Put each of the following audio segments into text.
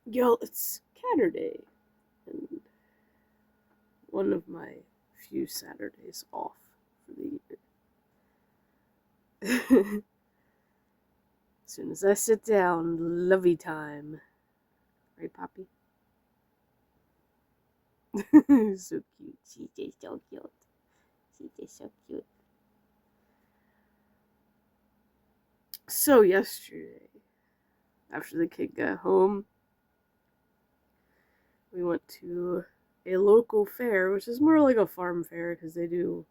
Yo, it's Caturday, and one of my few Saturdays off for the year. As soon as I sit down, lovey time. Right, Poppy? So cute. She's just so cute. She's just so cute. So, yesterday, after the kid got home, we went to a local fair, which is more like a farm fair because they do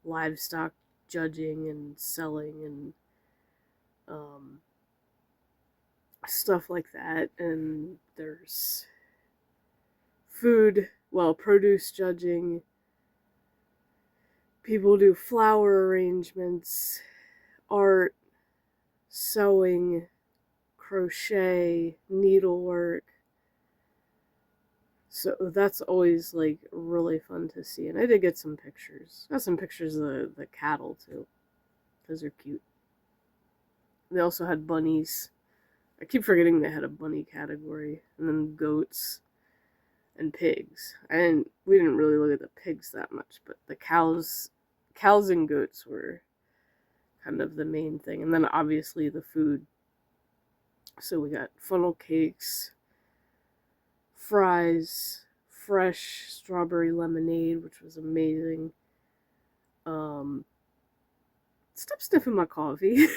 livestock judging and selling and um, stuff like that. And there's food, well, produce judging. People do flower arrangements, art, sewing, crochet, needlework. So that's always like really fun to see. And I did get some pictures. Got some pictures of the cattle too, because they're cute. They also had bunnies. I keep forgetting they had a bunny category, and then goats and pigs. We didn't really look at the pigs that much, but the cows and goats were kind of the main thing. And then obviously the food. So we got funnel cakes, fries, fresh strawberry lemonade, which was amazing. Um, Stop sniffing my coffee.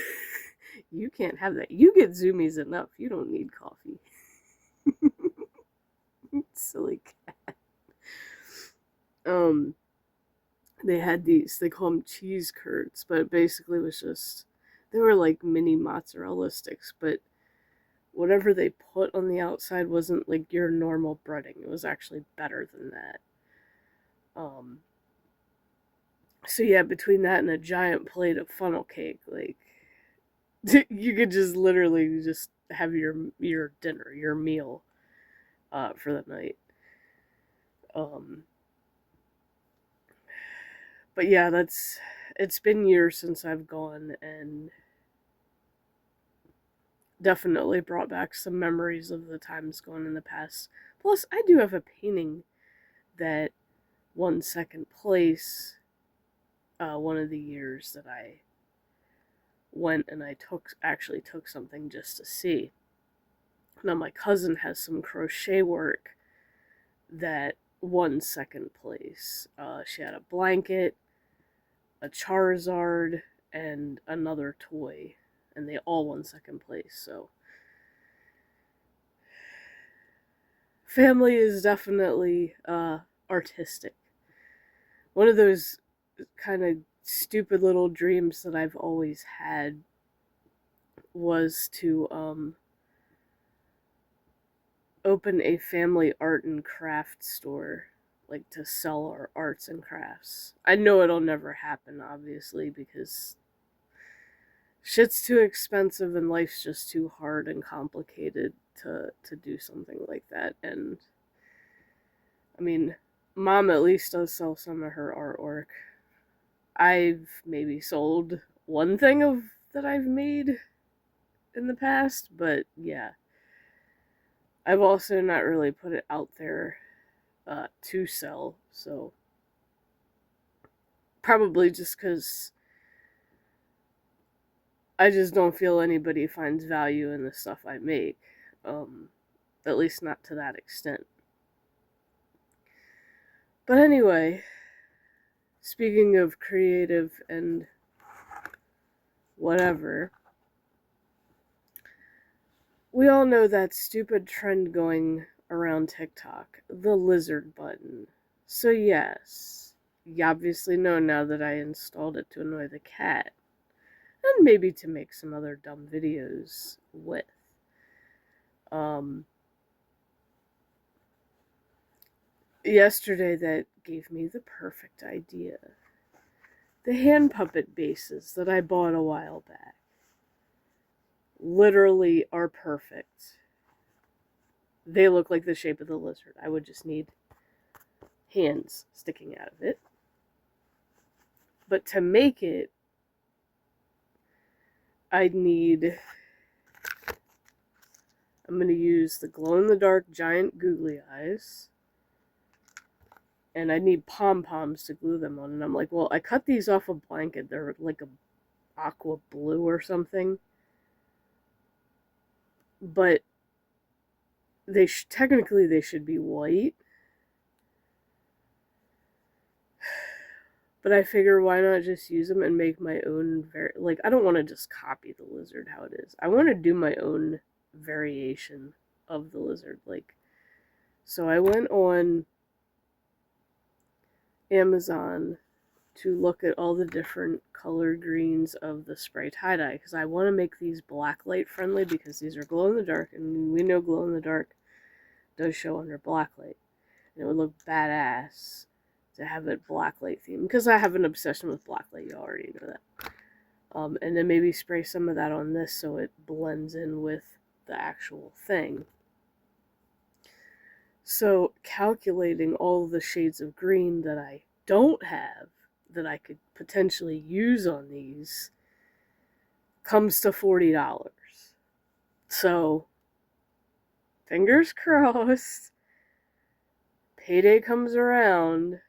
You can't have that. You get zoomies enough. You don't need coffee. Silly cat. Um, they had these, they call them cheese curds, but it basically was just, they were like mini mozzarella sticks, but whatever they put on the outside wasn't like your normal breading. It was actually better than that. Um, so yeah, between that and a giant plate of funnel cake, like you could just literally just have your dinner, your meal, for the night. Um, but yeah, it's been years since I've gone, and definitely brought back some memories of the times gone in the past. Plus, I do have a painting that won second place one of the years that I went, and I actually took something just to see. Now my cousin has some crochet work that won second place. She had a blanket, a Charizard, and another toy, and they all won second place. So family is definitely artistic. One of those kind of stupid little dreams that I've always had was to open a family art and craft store, like to sell our arts and crafts. I know it'll never happen, obviously, because shit's too expensive and life's just too hard and complicated to do something like that. And I mean, mom at least does sell some of her artwork. I've maybe sold one thing of that I've made in the past, but yeah, I've also not really put it out there to sell. So probably just because I just don't feel anybody finds value in the stuff I make. Um, at least not to that extent. But anyway, speaking of creative and whatever, we all know that stupid trend going around TikTok, the lizard button. So, yes, you obviously know now that I installed it to annoy the cat, and maybe to make some other dumb videos with. Um, Yesterday, that gave me the perfect idea. The hand puppet bases that I bought a while back literally are perfect. They look like the shape of the lizard. I would just need hands sticking out of it. But to make it, I'd need I'm going to use the glow-in-the-dark giant googly eyes. And I need pom-poms to glue them on. And I'm like, well, I cut these off a blanket. They're like a aqua blue or something. But technically they should be white. But I figure why not just use them and make my own I don't want to just copy the lizard how it is. I want to do my own variation of the lizard. So I went on Amazon to look at all the different color greens of the spray tie-dye because I want to make these blacklight friendly because these are glow in the dark, and we know glow in the dark does show under blacklight. And it would look badass to have it blacklight theme because I have an obsession with blacklight. You already know that. And then maybe spray some of that on this so it blends in with the actual thing. So calculating all the shades of green that I don't have that I could potentially use on these comes to $40. So fingers crossed, payday comes around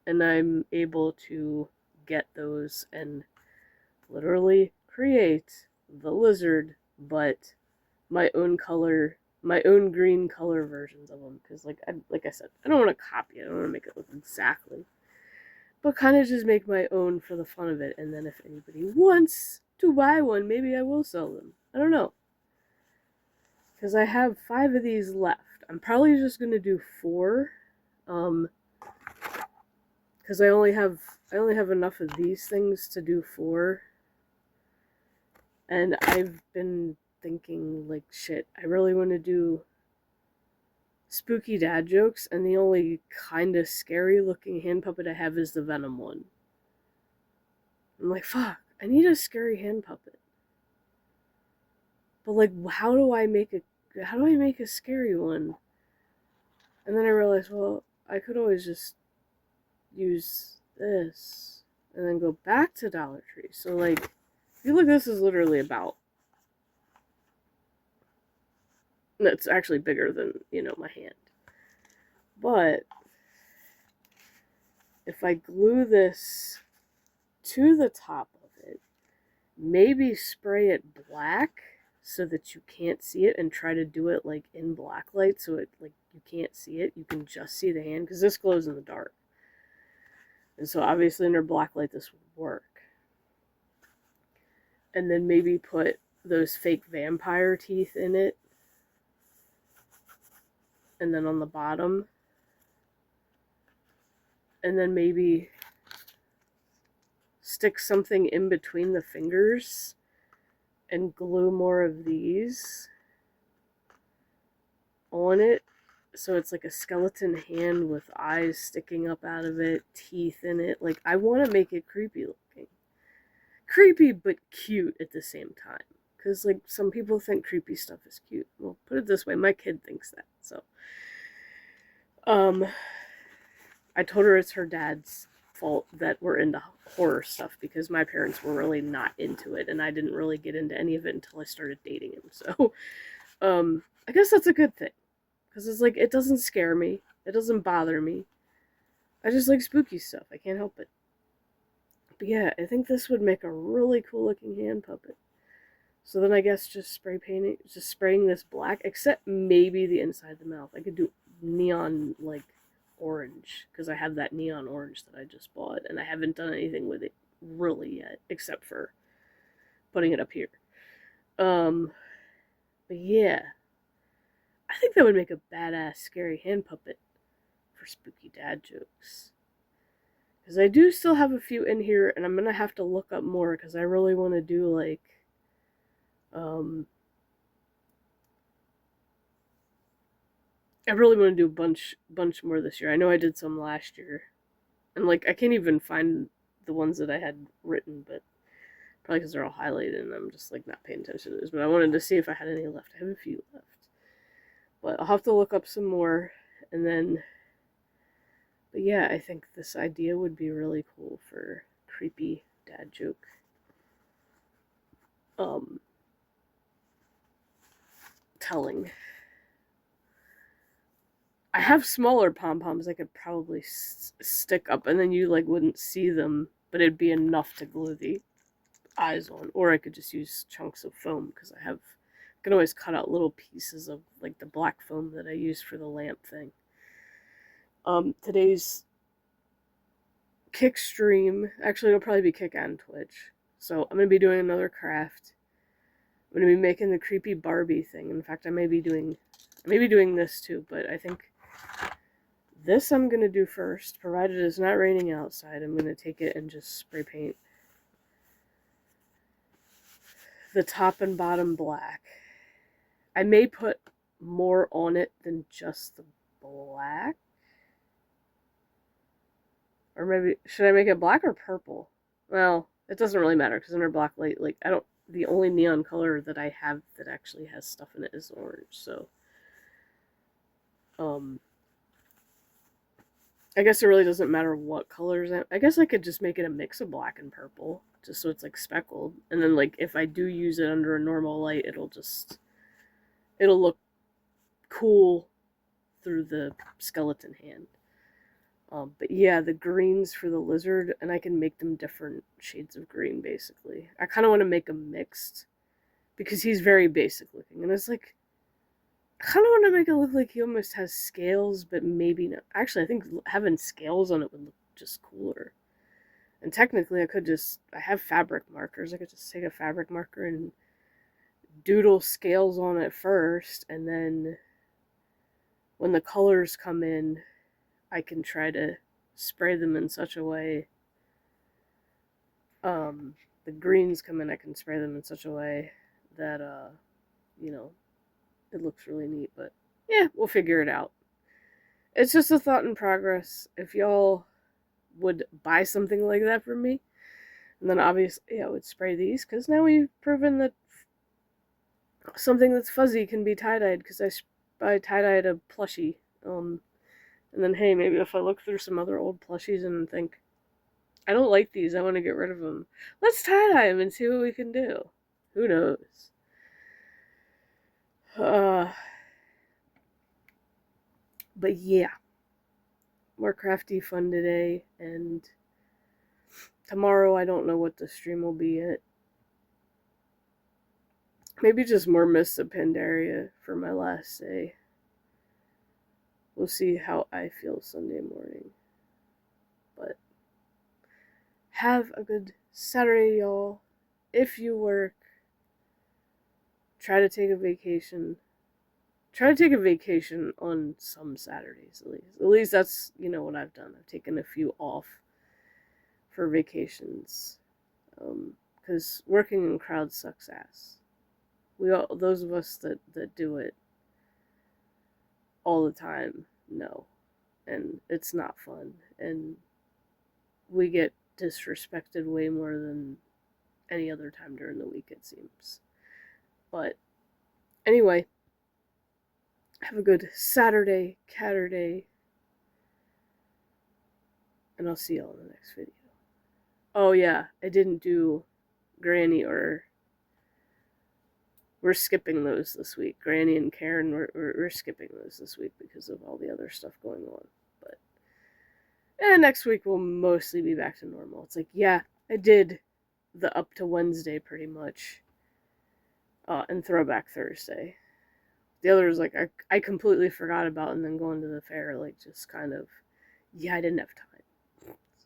and I'm able to get those and literally create the lizard, but my own color, my own green color versions of them. Because like I said, I don't want to copy it. I don't want to make it look exactly, but kind of just make my own for the fun of it. And then if anybody wants to buy one, maybe I will sell them. I don't know. Because I have 5 of these left. I'm probably just gonna do 4. Because I only have enough of these things to do 4. And I've been thinking, like, shit, I really want to do spooky dad jokes, and the only kind of scary looking hand puppet I have is the Venom one. I'm like, fuck, I need a scary hand puppet. But like, how do I make a scary one? And then I realized, well, I could always just use this and then go back to Dollar Tree. So like, if you look, this is literally about, it's actually bigger than, my hand. But if I glue this to the top of it, maybe spray it black so that you can't see it, and try to do it like in black light so it like you can't see it, you can just see the hand because this glows in the dark. And so obviously under black light this would work. And then maybe put those fake vampire teeth in it. And then on the bottom. And then maybe stick something in between the fingers and glue more of these on it. So it's like a skeleton hand with eyes sticking up out of it, teeth in it. Like, I want to make it creepy looking. Creepy but cute at the same time. Because, like, some people think creepy stuff is cute. Well, put it this way, my kid thinks that. So, I told her it's her dad's fault that we're into horror stuff because my parents were really not into it, and I didn't really get into any of it until I started dating him. So, I guess that's a good thing. Because it's like, it doesn't scare me. It doesn't bother me. I just like spooky stuff. I can't help it. But yeah, I think this would make a really cool looking hand puppet. So then I guess just spraying this black, except maybe the inside of the mouth. I could do neon, like, orange, because I have that neon orange that I just bought, and I haven't done anything with it really yet, except for putting it up here. But yeah, I think that would make a badass scary hand puppet for spooky dad jokes. Because I do still have a few in here, and I'm going to have to look up more, because I really want to do, like, I really want to do a bunch more this year. I know I did some last year. And, like, I can't even find the ones that I had written, but probably because they're all highlighted and I'm just, like, not paying attention to those. But I wanted to see if I had any left. I have a few left. But I'll have to look up some more, and then, but yeah, I think this idea would be really cool for creepy dad joke. telling. I have smaller pom-poms I could probably stick up, and then you like wouldn't see them, but it'd be enough to glue the eyes on. Or I could just use chunks of foam, because I can always cut out little pieces of like the black foam that I use for the lamp thing. Today's kick stream, actually it'll probably be kick and twitch. So I'm gonna be doing another craft. I'm gonna be making the creepy Barbie thing. In fact, I may be doing this too, but I think this I'm gonna do first, provided it's not raining outside. I'm gonna take it and just spray paint the top and bottom black. I may put more on it than just the black. Or maybe, should I make it black or purple? Well, it doesn't really matter, because under black light, like, the only neon color that I have that actually has stuff in it is orange, so. I guess it really doesn't matter what colors. I guess I could just make it a mix of black and purple, just so it's like speckled. And then like if I do use it under a normal light, it'll look cool through the skeleton hand. But yeah, the greens for the lizard, and I can make them different shades of green basically. I kind of want to make them mixed because he's very basic looking, and it's like, I kind of want to make it look like he almost has scales, but maybe not. Actually, I think having scales on it would look just cooler. And technically, I have fabric markers. I could just take a fabric marker and doodle scales on it first, and then when the colors come in, I can try to spray them in such a way. The greens come in, I can spray them in such a way that, it looks really neat, but yeah, we'll figure it out. It's just a thought in progress. If y'all would buy something like that for me, and then obviously I would spray these, because now we've proven that something that's fuzzy can be tie-dyed, because I tie-dyed a plushie. And then, hey, maybe if I look through some other old plushies and think, I don't like these, I want to get rid of them, let's tie-dye them and see what we can do. Who knows? But yeah, more crafty fun today, and tomorrow I don't know what the stream will be yet. Maybe just more Mists of Pandaria for my last day. We'll see how I feel Sunday morning. But have a good Saturday, y'all. If you work, try to take a vacation. Try to take a vacation on some Saturdays, at least. At least that's, what I've done. I've taken a few off for vacations. Because working in crowds sucks ass. Those of us that do it all the time know. And it's not fun. And we get disrespected way more than any other time during the week, it seems. But anyway, have a good Saturday, Caturday, and I'll see y'all in the next video. Oh yeah, I didn't do Granny we're skipping those this week. Granny and Karen, we're skipping those this week because of all the other stuff going on. But next week we'll mostly be back to normal. It's like, yeah, I did the up to Wednesday pretty much, and Throwback Thursday. The other was like, I completely forgot about, and then going to the fair, like, just kind of, yeah, I didn't have time.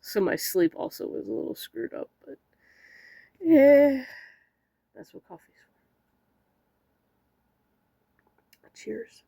So my sleep also was a little screwed up, but yeah, that's what coffee's for. Cheers.